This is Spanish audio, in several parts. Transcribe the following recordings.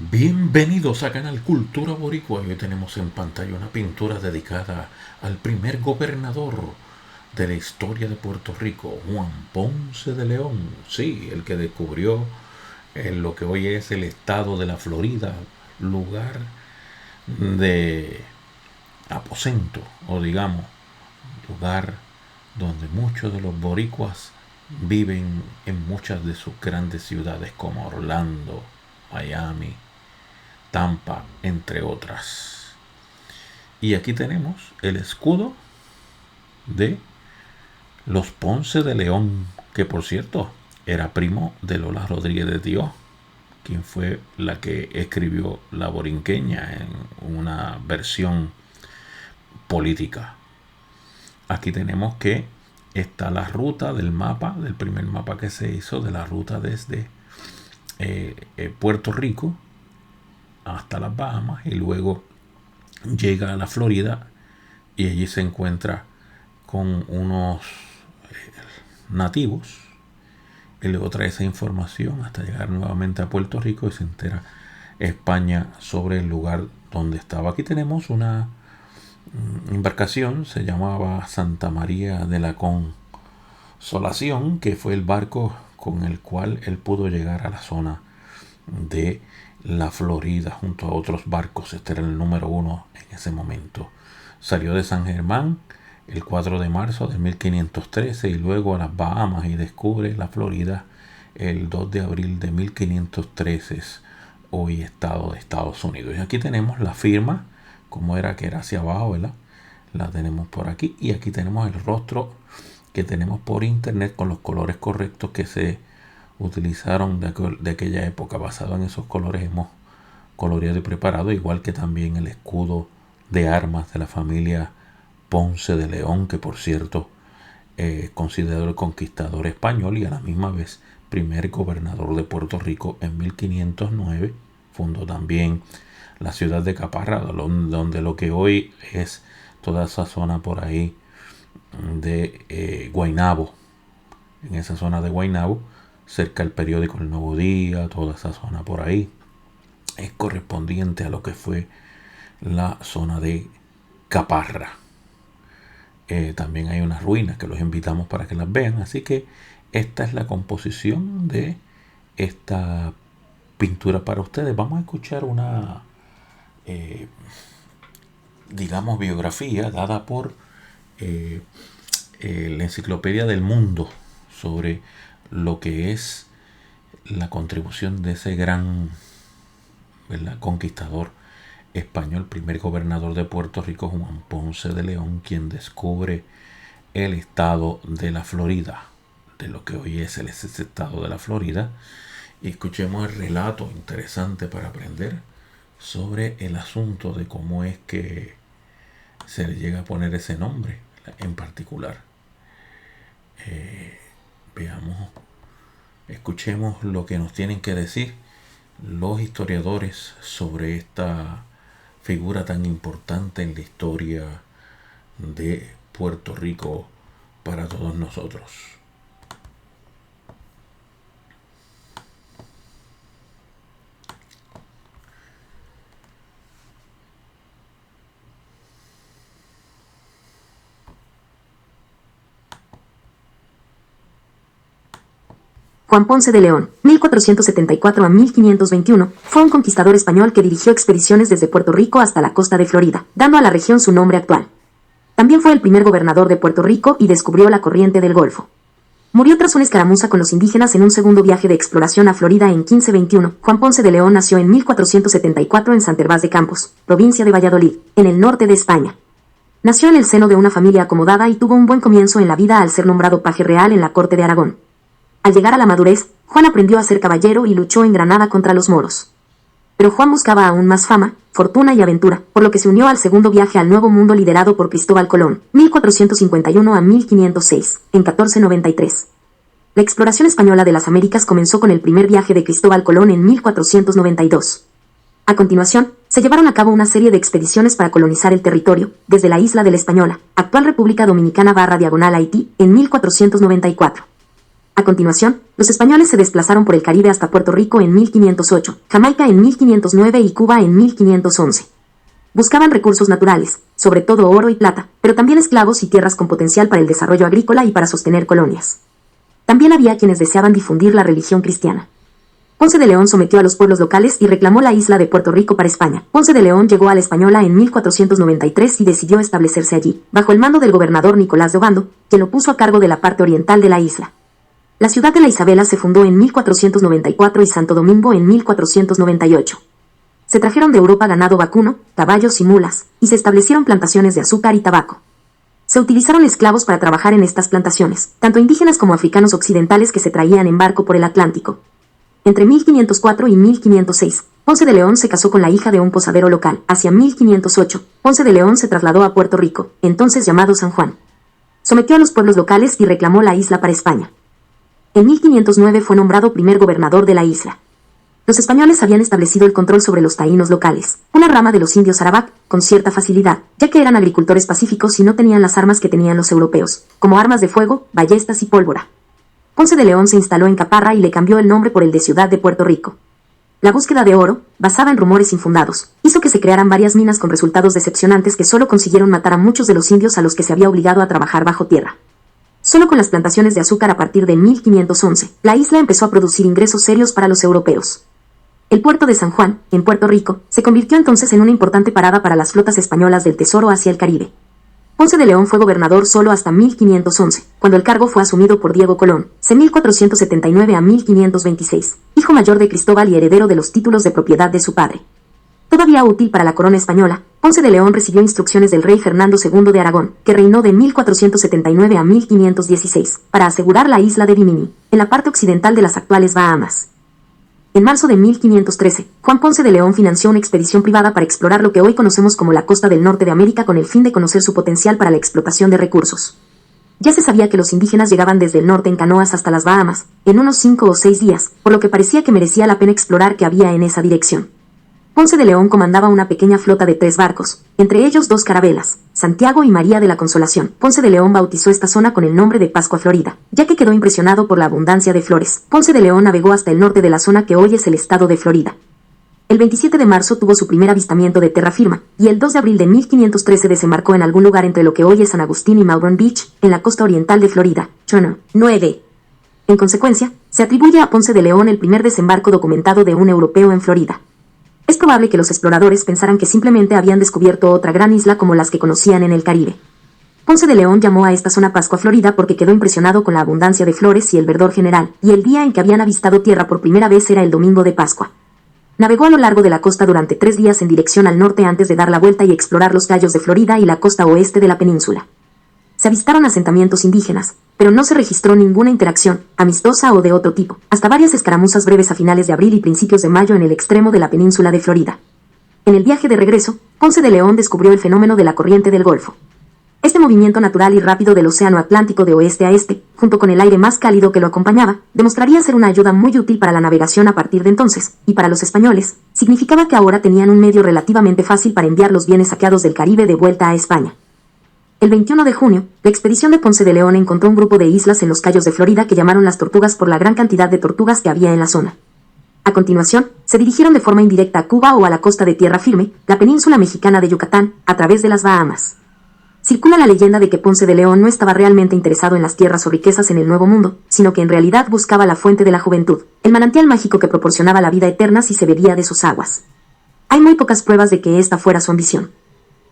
Bienvenidos a Canal Cultura Boricua. Hoy tenemos en pantalla una pintura dedicada al primer gobernador de la historia de Puerto Rico, Juan Ponce de León. Sí, el que descubrió lo que hoy es el estado de la Florida, lugar de aposento, o digamos, lugar donde muchos de los boricuas viven en muchas de sus grandes ciudades como Orlando, Miami, Tampa, entre otras. Y aquí tenemos el escudo de los Ponce de León, que por cierto era primo de Lola Rodríguez de Dios, quien fue la que escribió La Borinqueña en una versión política. Aquí tenemos que está la ruta del mapa, del primer mapa que se hizo, de la ruta desde Puerto Rico hasta las Bahamas y luego llega a la Florida y allí se encuentra con unos nativos y luego trae esa información hasta llegar nuevamente a Puerto Rico y se entera España sobre el lugar donde estaba. Aquí tenemos una embarcación, se llamaba Santa María de la Consolación, que fue el barco con el cual él pudo llegar a la zona de la Florida junto a otros barcos. Este era el número 1 en ese momento. Salió de San Germán el 4 de marzo de 1513 y luego a las Bahamas y descubre la Florida el 2 de abril de 1513, hoy estado de Estados Unidos. Y aquí tenemos la firma, como era que era hacia abajo, ¿verdad? La tenemos por aquí y aquí tenemos el rostro que tenemos por internet con los colores correctos que se utilizaron de aquella época. Basado en esos colores hemos coloreado y preparado, igual que también el escudo de armas de la familia Ponce de León, que por cierto considerado el conquistador español y a la misma vez primer gobernador de Puerto Rico. En 1509 fundó también la ciudad de Caparra, donde lo que hoy es toda esa zona por ahí de Guaynabo. En esa zona de Guaynabo, cerca del periódico El Nuevo Día, toda esa zona por ahí, es correspondiente a lo que fue la zona de Caparra. También hay unas ruinas que los invitamos para que las vean. Así que esta es la composición de esta pintura para ustedes. Vamos a escuchar una, digamos, biografía dada por la Enciclopedia del Mundo sobre lo que es la contribución de ese gran, ¿verdad?, conquistador español, primer gobernador de Puerto Rico, Juan Ponce de León, quien descubre el estado de la Florida, de lo que hoy es ese estado de la Florida. Y escuchemos el relato interesante para aprender sobre el asunto de cómo es que se le llega a poner ese nombre en particular. Veamos, escuchemos lo que nos tienen que decir los historiadores sobre esta figura tan importante en la historia de Puerto Rico para todos nosotros. Juan Ponce de León, 1474 a 1521, fue un conquistador español que dirigió expediciones desde Puerto Rico hasta la costa de Florida, dando a la región su nombre actual. También fue el primer gobernador de Puerto Rico y descubrió la corriente del Golfo. Murió tras una escaramuza con los indígenas en un segundo viaje de exploración a Florida en 1521. Juan Ponce de León nació en 1474 en San Gervás de Campos, provincia de Valladolid, en el norte de España. Nació en el seno de una familia acomodada y tuvo un buen comienzo en la vida al ser nombrado paje real en la corte de Aragón. Al llegar a la madurez, Juan aprendió a ser caballero y luchó en Granada contra los moros. Pero Juan buscaba aún más fama, fortuna y aventura, por lo que se unió al segundo viaje al Nuevo Mundo liderado por Cristóbal Colón, 1451 a 1506, en 1493. La exploración española de las Américas comenzó con el primer viaje de Cristóbal Colón en 1492. A continuación, se llevaron a cabo una serie de expediciones para colonizar el territorio, desde la isla de la Española, actual República Dominicana / Haití, en 1494. A continuación, los españoles se desplazaron por el Caribe hasta Puerto Rico en 1508, Jamaica en 1509 y Cuba en 1511. Buscaban recursos naturales, sobre todo oro y plata, pero también esclavos y tierras con potencial para el desarrollo agrícola y para sostener colonias. También había quienes deseaban difundir la religión cristiana. Ponce de León sometió a los pueblos locales y reclamó la isla de Puerto Rico para España. Ponce de León llegó a la Española en 1493 y decidió establecerse allí, bajo el mando del gobernador Nicolás de Obando, quien lo puso a cargo de la parte oriental de la isla. La ciudad de la Isabela se fundó en 1494 y Santo Domingo en 1498. Se trajeron de Europa ganado vacuno, caballos y mulas, y se establecieron plantaciones de azúcar y tabaco. Se utilizaron esclavos para trabajar en estas plantaciones, tanto indígenas como africanos occidentales que se traían en barco por el Atlántico. Entre 1504 y 1506, Ponce de León se casó con la hija de un posadero local. Hacia 1508, Ponce de León se trasladó a Puerto Rico, entonces llamado San Juan. Sometió a los pueblos locales y reclamó la isla para España. En 1509 fue nombrado primer gobernador de la isla. Los españoles habían establecido el control sobre los taínos locales, una rama de los indios Arawak, con cierta facilidad, ya que eran agricultores pacíficos y no tenían las armas que tenían los europeos, como armas de fuego, ballestas y pólvora. Ponce de León se instaló en Caparra y le cambió el nombre por el de Ciudad de Puerto Rico. La búsqueda de oro, basada en rumores infundados, hizo que se crearan varias minas con resultados decepcionantes que solo consiguieron matar a muchos de los indios a los que se había obligado a trabajar bajo tierra. Solo con las plantaciones de azúcar a partir de 1511, la isla empezó a producir ingresos serios para los europeos. El puerto de San Juan, en Puerto Rico, se convirtió entonces en una importante parada para las flotas españolas del tesoro hacia el Caribe. Ponce de León fue gobernador solo hasta 1511, cuando el cargo fue asumido por Diego Colón, de 1479 a 1526, hijo mayor de Cristóbal y heredero de los títulos de propiedad de su padre. Todavía útil para la corona española, Ponce de León recibió instrucciones del rey Fernando II de Aragón, que reinó de 1479 a 1516, para asegurar la isla de Bimini, en la parte occidental de las actuales Bahamas. En marzo de 1513, Juan Ponce de León financió una expedición privada para explorar lo que hoy conocemos como la costa del norte de América con el fin de conocer su potencial para la explotación de recursos. Ya se sabía que los indígenas llegaban desde el norte en canoas hasta las Bahamas, en unos 5 o 6 días, por lo que parecía que merecía la pena explorar qué había en esa dirección. Ponce de León comandaba una pequeña flota de 3 barcos, entre ellos 2 carabelas, Santiago y María de la Consolación. Ponce de León bautizó esta zona con el nombre de Pascua Florida, ya que quedó impresionado por la abundancia de flores. Ponce de León navegó hasta el norte de la zona que hoy es el estado de Florida. El 27 de marzo tuvo su primer avistamiento de terra firma, y el 2 de abril de 1513 desembarcó en algún lugar entre lo que hoy es San Agustín y Melbourne Beach, en la costa oriental de Florida. Turner, 9. En consecuencia, se atribuye a Ponce de León el primer desembarco documentado de un europeo en Florida. Es probable que los exploradores pensaran que simplemente habían descubierto otra gran isla como las que conocían en el Caribe. Ponce de León llamó a esta zona Pascua Florida porque quedó impresionado con la abundancia de flores y el verdor general, y el día en que habían avistado tierra por primera vez era el domingo de Pascua. Navegó a lo largo de la costa durante 3 días en dirección al norte antes de dar la vuelta y explorar los cayos de Florida y la costa oeste de la península. Se avistaron asentamientos indígenas, pero no se registró ninguna interacción, amistosa o de otro tipo, hasta varias escaramuzas breves a finales de abril y principios de mayo en el extremo de la península de Florida. En el viaje de regreso, Ponce de León descubrió el fenómeno de la corriente del Golfo. Este movimiento natural y rápido del océano Atlántico de oeste a este, junto con el aire más cálido que lo acompañaba, demostraría ser una ayuda muy útil para la navegación a partir de entonces, y para los españoles, significaba que ahora tenían un medio relativamente fácil para enviar los bienes saqueados del Caribe de vuelta a España. El 21 de junio, la expedición de Ponce de León encontró un grupo de islas en los cayos de Florida que llamaron las Tortugas por la gran cantidad de tortugas que había en la zona. A continuación, se dirigieron de forma indirecta a Cuba o a la costa de tierra firme, la península mexicana de Yucatán, a través de las Bahamas. Circula la leyenda de que Ponce de León no estaba realmente interesado en las tierras o riquezas en el Nuevo Mundo, sino que en realidad buscaba la fuente de la juventud, el manantial mágico que proporcionaba la vida eterna si se bebía de sus aguas. Hay muy pocas pruebas de que esta fuera su ambición.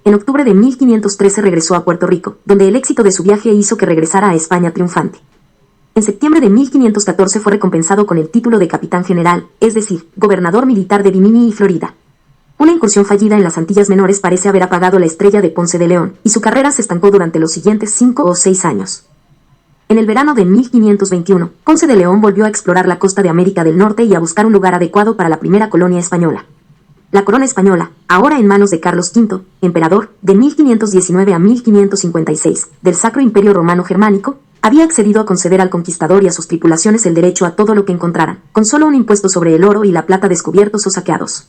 En octubre de 1513 regresó a Puerto Rico, donde el éxito de su viaje hizo que regresara a España triunfante. En septiembre de 1514 fue recompensado con el título de capitán general, es decir, gobernador militar de Bimini y Florida. Una incursión fallida en las Antillas Menores parece haber apagado la estrella de Ponce de León, y su carrera se estancó durante los siguientes 5 o 6 años. En el verano de 1521, Ponce de León volvió a explorar la costa de América del Norte y a buscar un lugar adecuado para la primera colonia española. La corona española, ahora en manos de Carlos V, emperador, de 1519 a 1556, del Sacro Imperio Romano Germánico, había accedido a conceder al conquistador y a sus tripulaciones el derecho a todo lo que encontraran, con solo un impuesto sobre el oro y la plata descubiertos o saqueados.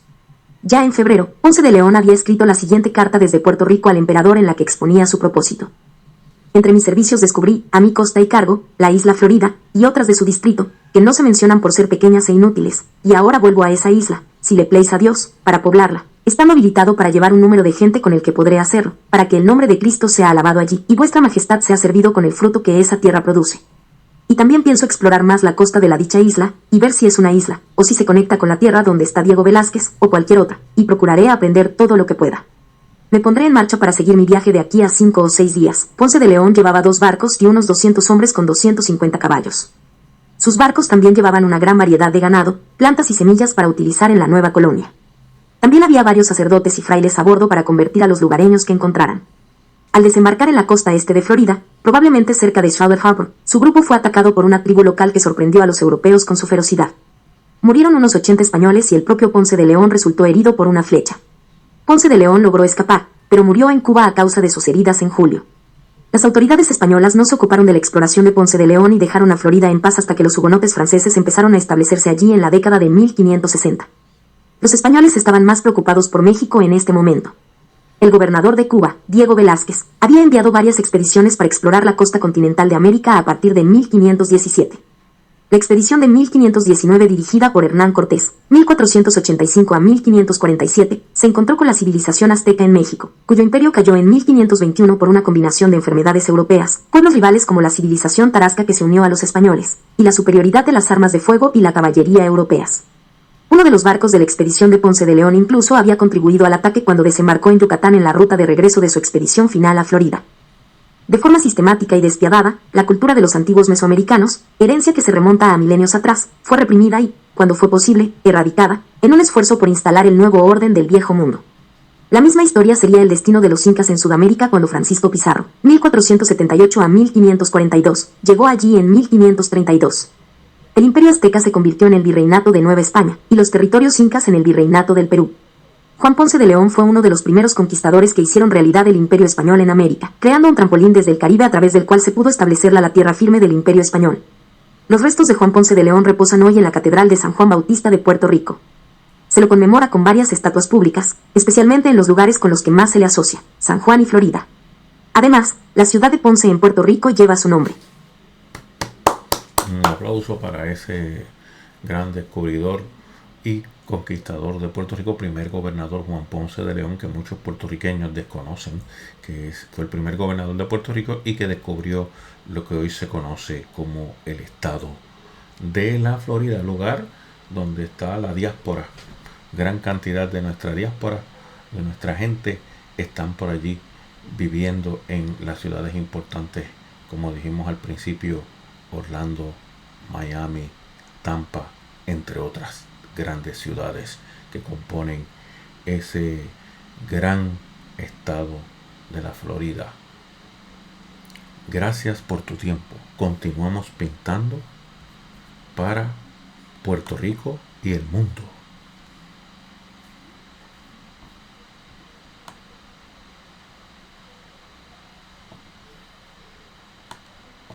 Ya en febrero, Ponce de León había escrito la siguiente carta desde Puerto Rico al emperador en la que exponía su propósito. Entre mis servicios descubrí, a mi costa y cargo, la isla Florida, y otras de su distrito, que no se mencionan por ser pequeñas e inútiles, y ahora vuelvo a esa isla, si le place a Dios, para poblarla. Estando habilitado para llevar un número de gente con el que podré hacerlo, para que el nombre de Cristo sea alabado allí, y vuestra majestad sea servido con el fruto que esa tierra produce. Y también pienso explorar más la costa de la dicha isla, y ver si es una isla, o si se conecta con la tierra donde está Diego Velázquez, o cualquier otra, y procuraré aprender todo lo que pueda. Me pondré en marcha para seguir mi viaje de aquí a 5 o 6 días. Ponce de León llevaba 2 barcos y unos 200 hombres con 250 caballos. Sus barcos también llevaban una gran variedad de ganado, plantas y semillas para utilizar en la nueva colonia. También había varios sacerdotes y frailes a bordo para convertir a los lugareños que encontraran. Al desembarcar en la costa este de Florida, probablemente cerca de Shoulder Harbor, su grupo fue atacado por una tribu local que sorprendió a los europeos con su ferocidad. Murieron unos 80 españoles y el propio Ponce de León resultó herido por una flecha. Ponce de León logró escapar, pero murió en Cuba a causa de sus heridas en julio. Las autoridades españolas no se ocuparon de la exploración de Ponce de León y dejaron a Florida en paz hasta que los hugonotes franceses empezaron a establecerse allí en la década de 1560. Los españoles estaban más preocupados por México en este momento. El gobernador de Cuba, Diego Velázquez, había enviado varias expediciones para explorar la costa continental de América a partir de 1517. La expedición de 1519, dirigida por Hernán Cortés, 1485 a 1547, se encontró con la civilización azteca en México, cuyo imperio cayó en 1521 por una combinación de enfermedades europeas, pueblos rivales como la civilización tarasca que se unió a los españoles, y la superioridad de las armas de fuego y la caballería europeas. Uno de los barcos de la expedición de Ponce de León incluso había contribuido al ataque cuando desembarcó en Yucatán en la ruta de regreso de su expedición final a Florida. De forma sistemática y despiadada, la cultura de los antiguos mesoamericanos, herencia que se remonta a milenios atrás, fue reprimida y, cuando fue posible, erradicada, en un esfuerzo por instalar el nuevo orden del viejo mundo. La misma historia sería el destino de los incas en Sudamérica cuando Francisco Pizarro, 1478 a 1542, llegó allí en 1532. El imperio azteca se convirtió en el virreinato de Nueva España, y los territorios incas en el virreinato del Perú. Juan Ponce de León fue uno de los primeros conquistadores que hicieron realidad el imperio español en América, creando un trampolín desde el Caribe a través del cual se pudo establecer la tierra firme del imperio español. Los restos de Juan Ponce de León reposan hoy en la Catedral de San Juan Bautista de Puerto Rico. Se lo conmemora con varias estatuas públicas, especialmente en los lugares con los que más se le asocia, San Juan y Florida. Además, la ciudad de Ponce en Puerto Rico lleva su nombre. Un aplauso para ese gran descubridor y conquistador de Puerto Rico, primer gobernador Juan Ponce de León, que muchos puertorriqueños desconocen, fue el primer gobernador de Puerto Rico y que descubrió lo que hoy se conoce como el estado de la Florida, lugar donde está la diáspora. Gran cantidad de nuestra diáspora, de nuestra gente, están por allí viviendo en las ciudades importantes, como dijimos al principio, Orlando, Miami, Tampa, entre otras grandes ciudades que componen ese gran estado de la Florida. Gracias por tu tiempo. Continuamos pintando para Puerto Rico y el mundo.